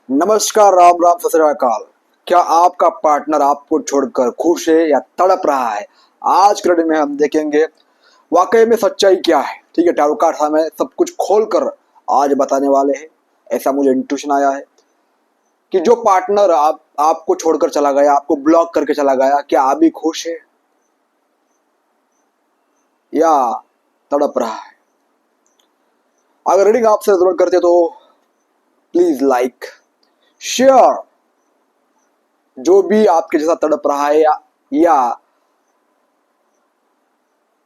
नमस्कार, राम राम, सत श्री अकाल। क्या आपका पार्टनर आपको छोड़कर खुश है या तड़प रहा है? आज के वीडियो में हम देखेंगे वाकई में सच्चाई क्या है। ठीक है, टैरो कार्ड हमें सब कुछ खोल कर आज बताने वाले हैं। ऐसा मुझे इंट्यूशन आया है कि जो पार्टनर आपको छोड़कर चला गया, आपको ब्लॉक करके चला गया, क्या आप भी खुश है या तड़प रहा है? अगर रीडिंग आपसे जरूरत करते तो प्लीज लाइक शेयर। जो भी आपके जैसा तड़प रहा है या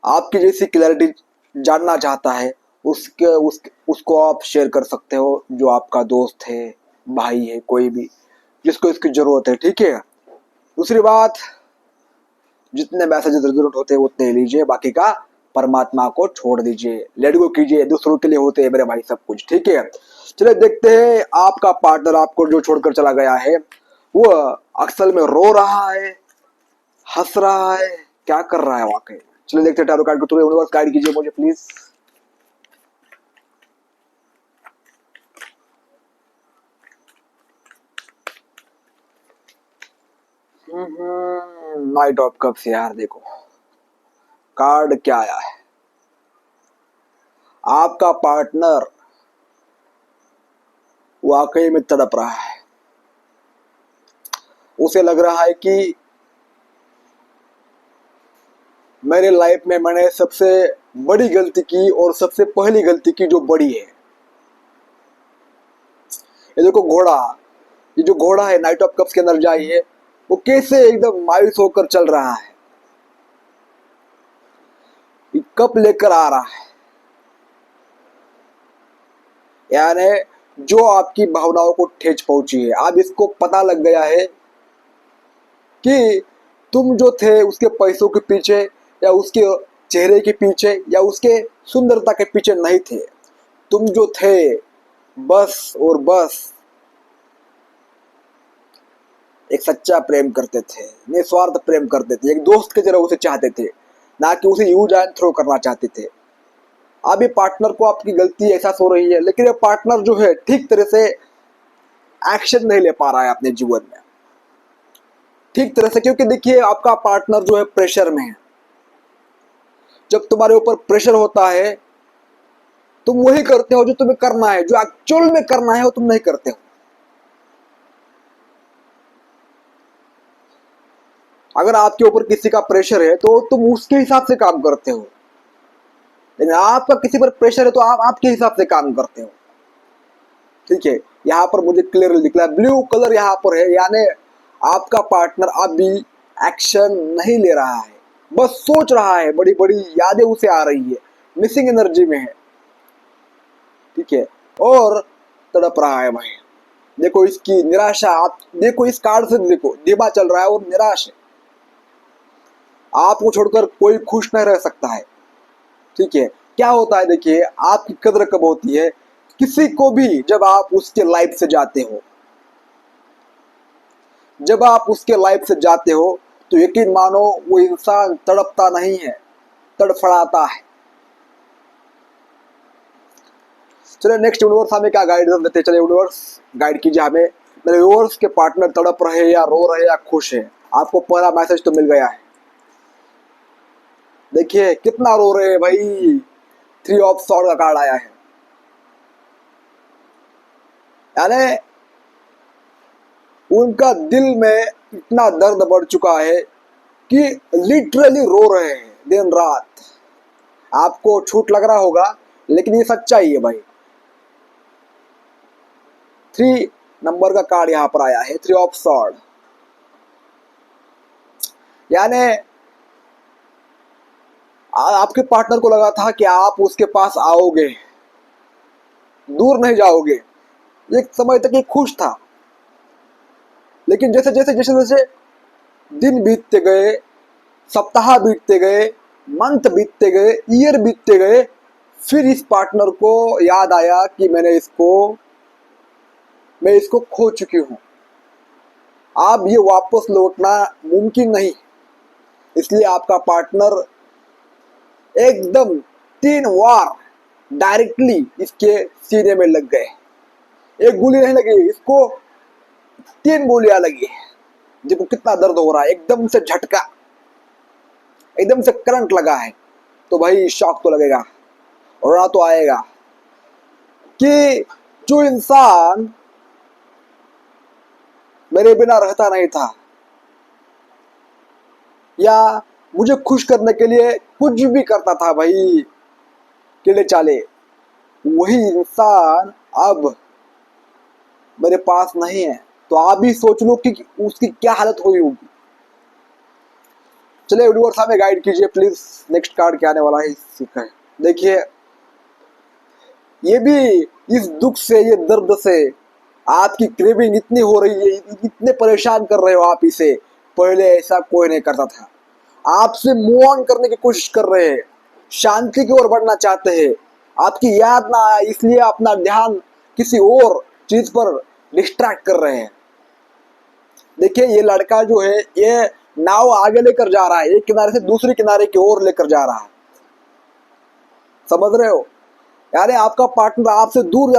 आपकी जैसी क्लैरिटी जानना चाहता है, उसको आप शेयर कर सकते हो। जो आपका दोस्त है, भाई है, कोई भी जिसको इसकी जरूरत है। ठीक है, दूसरी बात, जितने मैसेज जरूरत होते हैं उतने लीजिए, बाकी का परमात्मा को छोड़ दीजिए, लेट गो कीजिए। दूसरों के लिए होते हैं मेरे भाई सब कुछ। ठीक है, चलिए देखते हैं आपका पार्टनर आपको जो छोड़कर चला गया है वो असल में रो रहा है, हंस रहा है, क्या कर रहा है वाकई। चलिए देखते हैं टैरो कार्ड को थ्रू यूनिवर्स गाइड कीजिए मुझे प्लीज। Night of cups. यार देखो कार्ड क्या आया है। आपका पार्टनर वाकई में तड़प रहा है। उसे लग रहा है कि मेरे लाइफ में मैंने सबसे बड़ी गलती की और सबसे पहली गलती की जो बड़ी है। ये देखो घोड़ा, ये जो घोड़ा है नाइट ऑफ कप्स के अंदर जाई है, वो कैसे एकदम मायूस होकर चल रहा है, कप लेकर आ रहा है। यानी जो आपकी भावनाओं को ठेस पहुंची है, अब इसको पता लग गया है कि तुम जो थे उसके पैसों के पीछे या उसके चेहरे के पीछे या उसके सुंदरता के पीछे नहीं थे। तुम जो थे बस और बस एक सच्चा प्रेम करते थे, निस्वार्थ प्रेम करते थे, एक दोस्त की तरह उसे चाहते थे, ना कि उसे यूज एंड थ्रो करना चाहते थे। अभी पार्टनर को आपकी गलती एहसास हो रही है, लेकिन ये पार्टनर जो है ठीक तरह से एक्शन नहीं ले पा रहा है अपने जीवन में ठीक तरह से, क्योंकि देखिए आपका पार्टनर जो है प्रेशर में है। जब तुम्हारे ऊपर प्रेशर होता है तुम वही करते हो जो तुम्हें करना है, जो एक्चुअल में करना है वो तुम नहीं करते हो। अगर आपके ऊपर किसी का प्रेशर है तो तुम उसके हिसाब से काम करते हो, लेकिन आपका किसी पर प्रेशर है तो आप आपके हिसाब से काम करते हो। ठीक है, यहाँ पर मुझे क्लियरली दिख रहा है ब्लू कलर यहाँ पर है, यानी आपका पार्टनर अभी एक्शन नहीं ले रहा है, बस सोच रहा है, बड़ी बड़ी यादें उसे आ रही है, मिसिंग एनर्जी में है। ठीक है, और तड़प रहा है भाई। देखो इसकी निराशा, आप देखो इस कार्ड से, देखो दिबा चल रहा है और निराश है। आपको छोड़कर कोई खुश नहीं रह सकता है। ठीक है, क्या होता है देखिए, आपकी कदर कब होती है, किसी को भी जब आप उसके लाइफ से जाते हो, जब आप उसके लाइफ से जाते हो तो यकीन मानो वो इंसान तड़पता नहीं है, तड़फड़ाता है। चलिए नेक्स्ट यूनिवर्स हमें क्या गाइडेंस देते हैं। चलिए यूनिवर्स गाइड कीजिए हमें। मेरे यूनिवर्स के पार्टनर तड़प रहे या रो रहे या खुश है? आपको पहला मैसेज तो मिल गया है। देखिए कितना रो रहे हैं भाई, 3 ऑफ सॉर्ड का कार्ड आया है। यानी उनका दिल में इतना दर्द बढ़ चुका है कि लिटरली रो रहे हैं दिन रात। आपको छूट लग रहा होगा लेकिन ये सच्चाई है भाई। 3 नंबर का कार्ड यहां पर आया है, 3 ऑफ सॉर्ड। यानी आपके पार्टनर को लगा था कि आप उसके पास आओगे, दूर नहीं जाओगे। एक समय तक ये खुश था, लेकिन जैसे जैसे जैसे जैसे दिन बीतते गए, सप्ताह बीतते गए, मंथ बीतते गए, ईयर बीतते गए, फिर इस पार्टनर को याद आया कि मैं इसको खो चुकी हूं। अब ये वापस लौटना मुमकिन नहीं, इसलिए आपका पार्टनर एकदम 3 वार डायरेक्टली इसके सीने में लग गए। एक गोली नहीं लगी इसको, 3 गोलियां लगी, देखो कितना दर्द हो रहा है, एकदम से झटका, एकदम से करंट लगा है, तो भाई शॉक तो लगेगा, रोना तो आएगा कि जो इंसान मेरे बिना रहता नहीं था या मुझे खुश करने के लिए कुछ भी करता था भाई, कीड़े चाले, वही इंसान अब मेरे पास नहीं है। तो आप भी सोच लो कि उसकी क्या हालत हुई होगी। चलिए यूनिवर्स हमें गाइड कीजिए प्लीज, नेक्स्ट कार्ड क्या आने वाला है सीखा है। देखिए ये भी, इस दुख से, ये दर्द से आपकी क्रेविंग इतनी हो रही है, इतने परेशान कर रहे हो आप इसे, पहले ऐसा कोई नहीं करता था। आपसे मूव ऑन करने की कोशिश कर रहे हैं, शांति की ओर बढ़ना चाहते हैं, आपकी याद ना आए इसलिए अपना ध्यान किसी और चीज पर डिस्ट्रैक्ट कर रहे हैं। देखिए ये लड़का जो है ये नाव आगे लेकर जा रहा है, एक किनारे से दूसरे किनारे की ओर लेकर जा रहा है, समझ रहे हो? यानी आपका पार्टनर आपसे दूर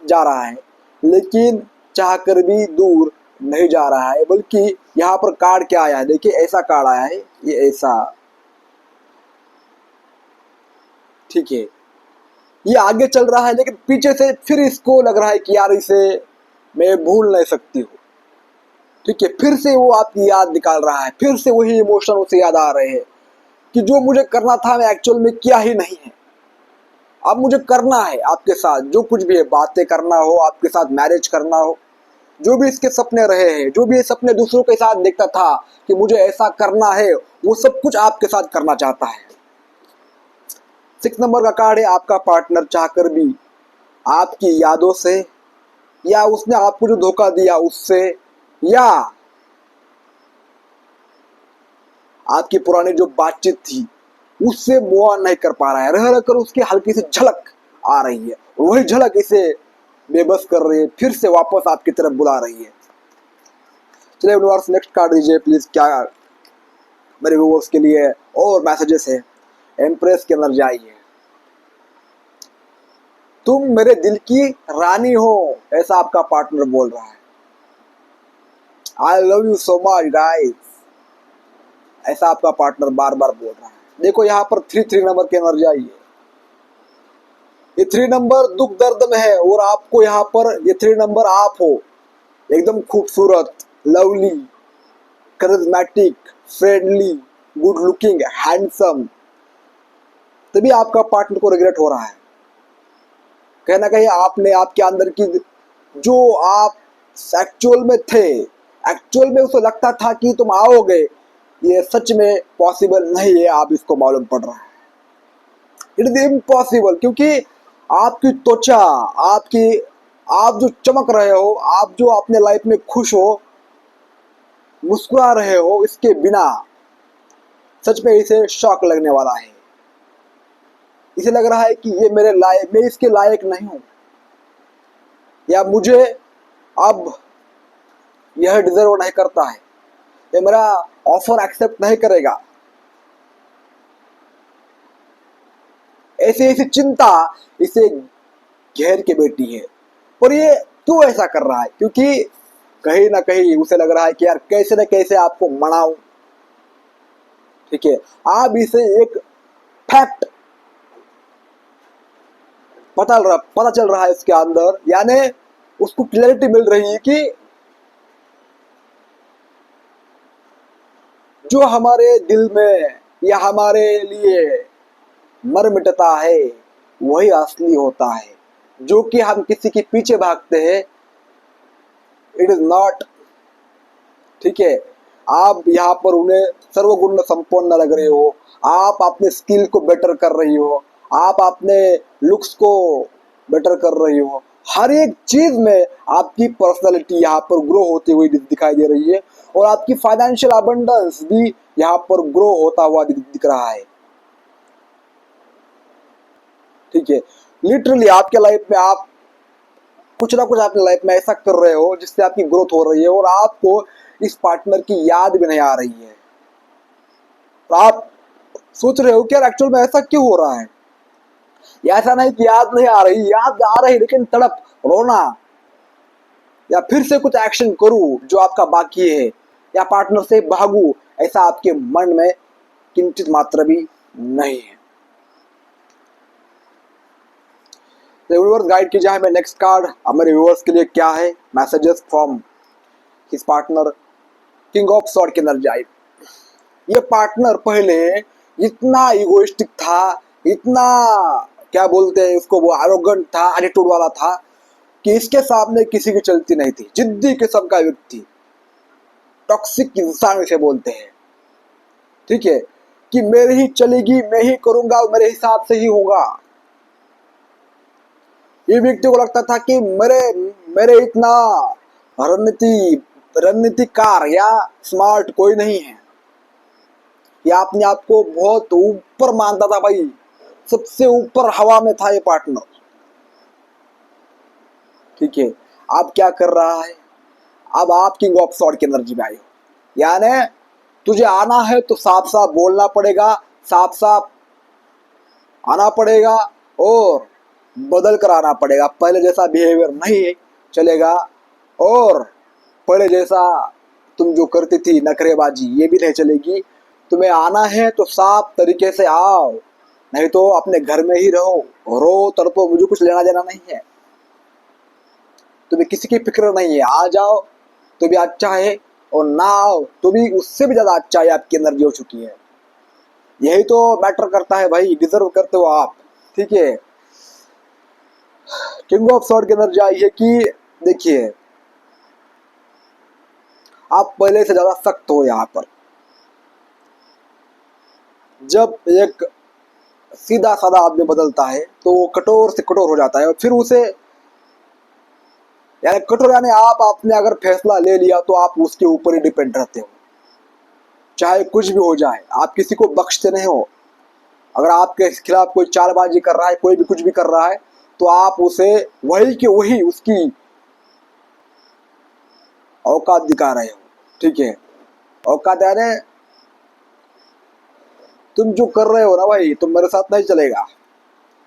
जा रहा है, लेकिन चाहकर भी दूर नहीं जा रहा है। बल्कि यहाँ पर कार्ड क्या आया है, देखिए ऐसा कार्ड आया है, ये ऐसा, ठीक है, ये आगे चल रहा है लेकिन पीछे से फिर इसको लग रहा है कि यार इसे मैं भूल नहीं सकती हूँ, ठीक है, फिर से वो आपकी याद निकाल रहा है, फिर से वही इमोशन उसे याद आ रहे हैं कि जो मुझे करना था मैं एक्चुअल में किया ही नहीं है। अब मुझे करना है आपके साथ जो कुछ भी है, बातें करना हो, आपके साथ मैरिज करना हो, जो भी इसके सपने रहे हैं, जो भी ये सपने दूसरों के साथ देखता था कि मुझे ऐसा करना है, वो सब कुछ आपके साथ करना चाहता है। 6 नंबर का कार्ड है, आपका पार्टनर चाहकर भी आपकी यादों से, या उसने आपको जो धोखा दिया उससे, या आपकी पुरानी जो बातचीत थी उससे मूव ऑन नहीं कर पा रहा है, रह रहकर उसकी हल्की सी झलक आ रही है, वही झलक इसे बेबस कर रही है, फिर से वापस आपकी तरफ बुला रही है। चलिए यूनिवर्स नेक्स्ट कार्ड दीजिए प्लीज, क्या मेरे व्यूअर्स के लिए और मैसेजेस है। एम्प्रेस के अंदर जाइए, तुम मेरे दिल की रानी हो, ऐसा आपका पार्टनर बोल रहा है। I love you so much guys, ऐसा आपका पार्टनर बार बार बोल रहा है। देखो यहाँ पर 3 नंबर के अंदर जाइए, ये 3 नंबर दुख दर्द में है, और आपको यहाँ पर ये 3 नंबर आप हो, एकदम खूबसूरत, lovely, charismatic, friendly, good looking, handsome, तभी आपका पार्टनर को रिग्रेट हो रहा है। कहीं ना कहीं आपने आपके अंदर की जो आप एक्चुअल में थे, एक्चुअल में उसे लगता था कि तुम आओगे, ये सच में पॉसिबल नहीं है, आप इसको मालूम पड़ रहा है, इट इज इम्पॉसिबल, क्योंकि आपकी त्वचा, आपकी, आप जो चमक रहे हो, आप जो अपने लाइफ में खुश हो, मुस्कुरा रहे हो, इसके बिना सच में इसे शॉक लगने वाला है। इसे लग रहा है कि ये मेरे लायक, मैं इसके लायक नहीं हूं, या मुझे अब यह डिजर्व नहीं करता है, ये मेरा ऑफर एक्सेप्ट नहीं करेगा, ऐसी ऐसी चिंता इसे घेर के बैठी है। और ये क्यों ऐसा कर रहा है? क्योंकि कहीं ना कहीं उसे लग रहा है कि यार कैसे न कैसे आपको मनाऊं, ठीक है, आप इसे एक फैक्ट पता चल रहा है इसके अंदर, यानी उसको क्लैरिटी मिल रही है कि जो हमारे दिल में या हमारे लिए मर मिटता है वही असली होता है, जो कि हम किसी के पीछे भागते हैं, इट इज नॉट, ठीक है। आप यहाँ पर उन्हें सर्वगुण संपन्न लग रहे हो, आप अपने स्किल को बेटर कर रही हो, आप अपने लुक्स को बेटर कर रही हो, हर एक चीज में आपकी पर्सनालिटी यहाँ पर ग्रो होती हुई दिखाई दे रही है, और आपकी फाइनेंशियल अबंडेंस भी यहाँ पर ग्रो होता हुआ दिख रहा है, ठीक है। लिटरली आपके लाइफ में आप कुछ ना कुछ अपने लाइफ में ऐसा कर रहे हो जिससे आपकी ग्रोथ हो रही है, और आपको इस पार्टनर की याद भी नहीं आ रही है। तो आप सोच रहे हो कि यार एक्चुअल में ऐसा क्यों हो रहा है? या ऐसा नहीं कि याद नहीं आ रही, याद आ रही, लेकिन तड़प, रोना, या फिर से कुछ एक्शन करूं जो आपका बाकी है, या पार्टनर से भागूं, ऐसा आपके मन में किंचित मात्र भी नहीं है। यूनिवर्स गाइड कीजिए हमें नेक्स्ट कार्ड हमारे व्यूअर्स के लिए क्या है। Messages from his partner, king of sword की एनर्जी आई। ये पार्टनर पहले इतना इगोइस्टिक था, इतना क्या बोलते हैं उसको, वो एरोगेंट था, एटीट्यूड वाला था कि इसके सामने किसी की चलती नहीं थी। जिद्दी किस्म का व्यक्ति, टॉक्सिक इंसान इसे बोलते हैं, ठीक है, कि मेरी ही चलेगी, मैं ही करूंगा, मेरे हिसाब से ही होगा। ये व्यक्ति को लगता था कि मेरे मेरे इतना रणनीतिकार या स्मार्ट कोई नहीं है। ये अपने आप को बहुत ऊपर मानता था भाई, सबसे ऊपर हवा में था ये पार्टनर, ठीक है। अब क्या कर रहा है, अब आप किंग ऑफ सॉर्ड की एनर्जी में आए हो, यानी तुझे आना है तो साफ साफ बोलना पड़ेगा, साफ साफ आना पड़ेगा और बदल कर आना पड़ेगा। पहले जैसा बिहेवियर नहीं चलेगा और पहले जैसा तुम जो करती थी नखरेबाजी ये भी नहीं चलेगी। तुम्हें आना है तो साफ तरीके से आओ, नहीं तो अपने घर में ही रहो, रो तड़पो, मुझे कुछ लेना देना नहीं है, तुम्हें किसी की फिक्र नहीं है। आ जाओ तो भी अच्छा है और ना आओ तो भी उससे भी ज्यादा अच्छा है, आपकी एनर्जी हो चुकी है। यही तो मैटर करता है भाई, डिजर्व करते हो आप, ठीक है। किंग ऑफ सॉर्ड की एनर्जी आई है कि देखिए आप पहले से ज्यादा सख्त हो। यहाँ पर जब एक सीधा साधा आदमी बदलता है तो वो कठोर से कठोर हो जाता है, और फिर उसे यानी कठोर यानी आप आपने अगर फैसला ले लिया तो आप उसके ऊपर ही डिपेंड रहते हो, चाहे कुछ भी हो जाए, आप किसी को बख्शते नहीं हो। अगर आपके खिलाफ कोई चालबाजी कर रहा है, कोई भी कुछ भी कर रहा है, तो आप उसे वही के वही उसकी औकात दिखा रहे हो, ठीक है। औकात यानी तुम जो कर रहे हो ना भाई, तुम मेरे साथ नहीं चलेगा,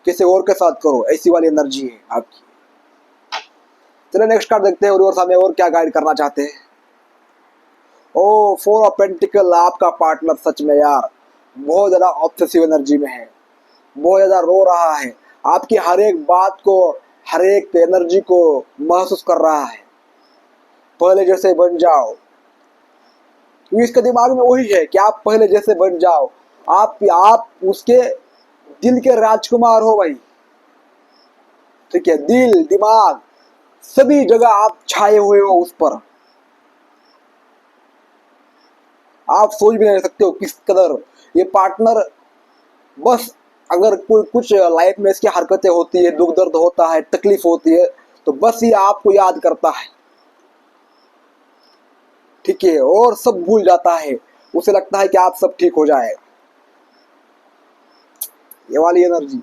किसी और के साथ करो, ऐसी वाली एनर्जी है आपकी। चलिए नेक्स्ट कार्ड देखते हैं यूनिवर्स हमें और क्या गाइड करना चाहते हैं। ओ फोर ऑफ पेंटिकल, आपका पार्टनर सच में यार बहुत ज्यादा ऑब्सेसिव एनर्जी में है, बहुत ज्यादा रो रहा है, आपकी हर एक बात को, हर एक एनर्जी को महसूस कर रहा है। पहले जैसे बन जाओ, क्योंकि इसके दिमाग में वही है कि आप पहले जैसे बन जाओ। आप उसके दिल के राजकुमार हो भाई, ठीक है। दिल दिमाग सभी जगह आप छाए हुए हो उस पर, आप सोच भी नहीं सकते हो किस कदर ये पार्टनर, बस अगर कोई कुछ लाइफ में इसकी हरकतें होती है, दुख दर्द होता है, तकलीफ होती है, तो बस ये आपको याद करता है, ठीक है, और सब भूल जाता है। उसे लगता है कि आप सब ठीक हो जाएगा। ये वाली एनर्जी।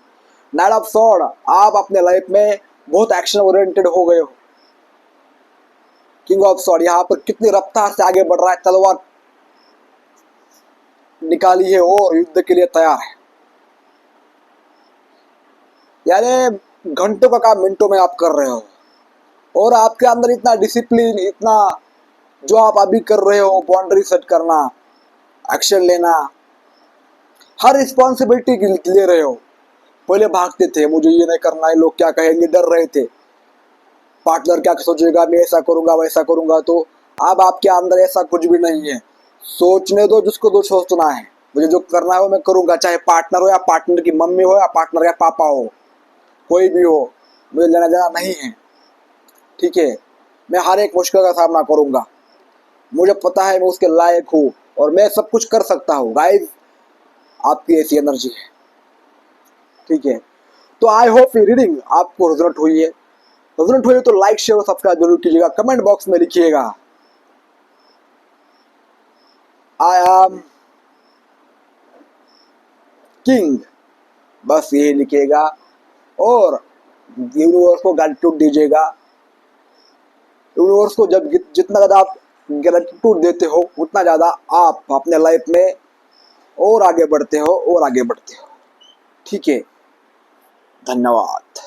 नाइट ऑफ सॉर्ड, आप अपने लाइफ में बहुत एक्शन ओरिएंटेड हो गए हो। किंग ऑफ सॉर्ड यहाँ पर कितनी रफ्तार से आगे बढ़ रहा है, तलवार निकाली है और युद्ध के लिए तैयार है। यानी घंटों का काम मिनटों में आप कर रहे हो, और आपके अंदर इतना डिसिप्लिन, इतना जो आप अभी कर रहे हो, बाउंड्री सेट करना, एक्शन लेना, हर रिस्पॉन्सिबिलिटी ले रहे हो। पहले भागते थे, मुझे ये नहीं करना है, लोग क्या कहेंगे, डर रहे थे, पार्टनर क्या सोचेगा, मैं ऐसा करूंगा वैसा करूंगा। तो अब आपके अंदर ऐसा कुछ भी नहीं है, सोचने दो जिसको दो सोचना है, मुझे जो करना है वो मैं करूंगा, चाहे पार्टनर हो या पार्टनर की मम्मी हो या पार्टनर या पापा हो, कोई भी हो, मुझे लेना देना नहीं है, ठीक है। मैं हर एक मुश्किल का सामना करूंगा, मुझे पता है मैं उसके लायक हूँ और मैं सब कुछ कर सकता हूँ। गाइस आपकी ऐसी एनर्जी है, ठीक है। तो आई होप ये रीडिंग आपको रिजल्ट हुई है। रिजल्ट हुई तो लाइक शेयर और सब्सक्राइब जरूर कीजिएगा, कमेंट बॉक्स में लिखिएगा आई एम किंग, बस यही लिखिएगा और यूनिवर्स को ग्रेटिट्यूड दीजिएगा। यूनिवर्स को जब जितना ज़्यादा आप ग्रेटिट्यूड देते हो, उतना ज़्यादा आप अपने लाइफ में और आगे बढ़ते हो और आगे बढ़ते हो, ठीक है। धन्यवाद।